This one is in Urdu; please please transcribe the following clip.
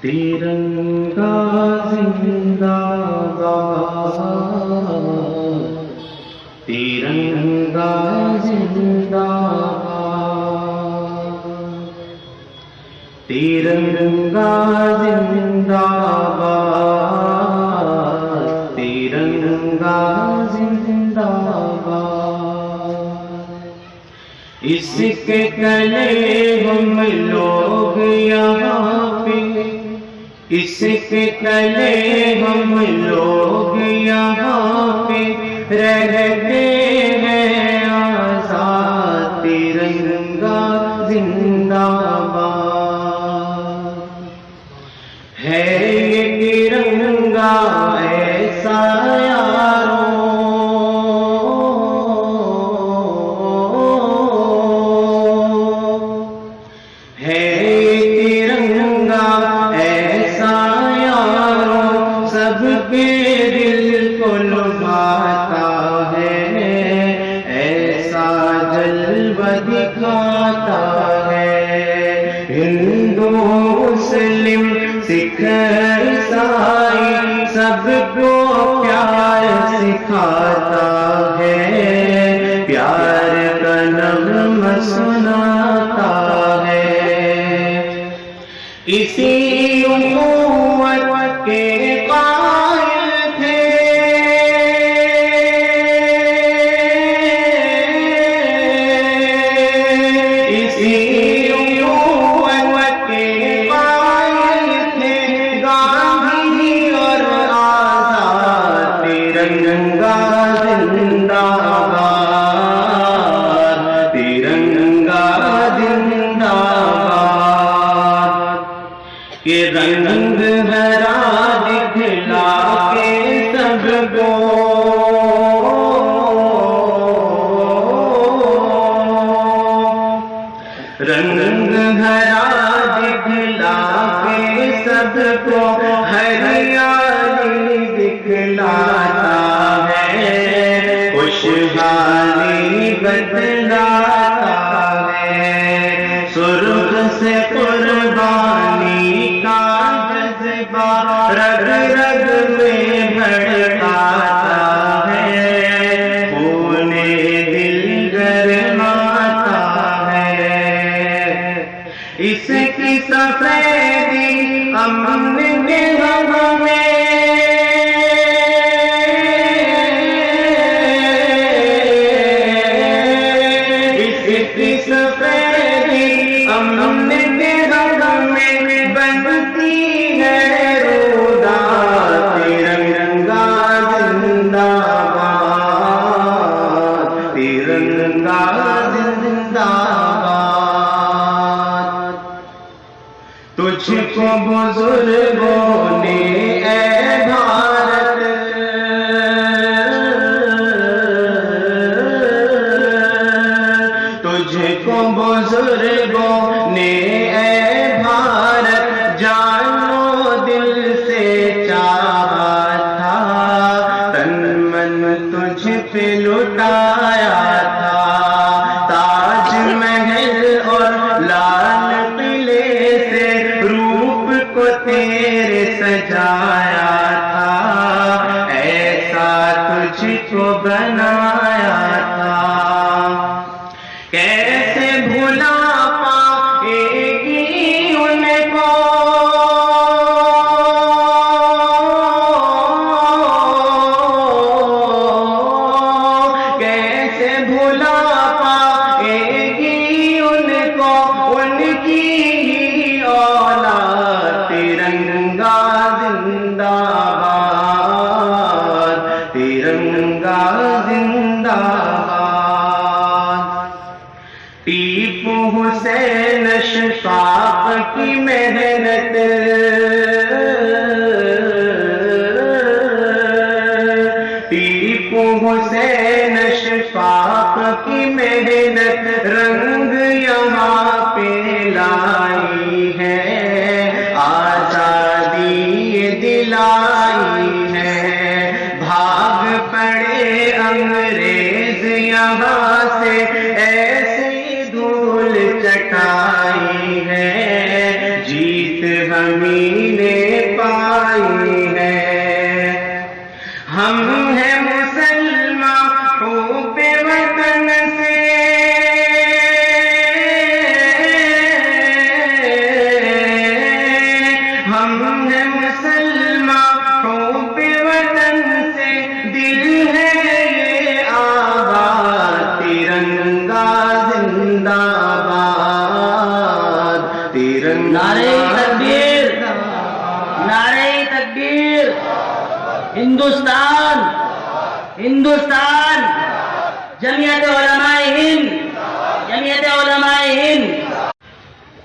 ترنگا زندہ باد، ترنگا زندہ باد، ترنگا زندہ باد، ترنگا زندہ باد۔ اس کے تلے ہم لوگ یہاں پہ، اس کے تلے ہم لوگ یہاں پہ رہتے ہیں آزاد، ترنگا زندہ باد۔ ہے یہ ترنگا ایسا سب کے دل کو لبھاتا ہے، ایسا جلوہ دکھاتا ہے۔ ہندو مسلم سکھ عیسائی سب کو پیار سکھاتا ہے، پیار کا نغمہ سناتا ہے۔ اسی اخوت کے قائل تھے، اسی اخوت کے قائل تھے گاندھی اور آزاد، ترنگا زندہ باد، ترنگا زندہ باد۔ کہ رنگ ہرا دکھلا کے سب کو، رنگ ہرا دکھلا کے سب کو ہریالی دکھلاتا ہے، خوشحالی بتلاتا ہے۔ سرخ سے قربانی کا جذبہ رگ رگ میں بھڑکاتا ہے، خون دل گرماتا ہے۔ اس کی سفیدی امن کے غم میں، اس کی سفیدی امن کے غم میں بنتی ہے روداد، ترنگا زندہ باد، ترنگا زندہ باد۔ تجھ کو بزرگوں نے اے بھارت، تجھ کو بزرگوں نے اے بھارت جانو دل سے چاہا تھا، تن من تجھ پہ لٹایا تھا، تاج محل اور لال قلعے سے روپ کو تیرے سجایا تھا، ایسا تجھ کو بنایا تھا۔ کیسے بھلا پائے گی ان کو، کیسے بھلا پائے گی ان کو ان کی ہی اولاد، ترنگا زندہ باد، ترنگا زندہ باد۔ ٹیپو حسین اشفاق کی محنت، ٹیپو حسین اشفاق کی محنت رنگ یہاں پہ لائی ہے، آزادی دلائی ہے۔ بھاگ پڑے انگریز یہاں سے، ایسی دھول چٹائی ہے، جیت ہمیں نے پائی ہے. ہم ہیں مسلمان حب وطن سے، ہم ہیں مسلمان حب وطن سے، دل ہے یہ آباد، ترنگا زندہ باد، ترنگا. نعرہ تکبیر، نعرہ تکبیر. ہندوستان، ہندوستان، جمعیت علماء ہند، جمعیت علماء ہند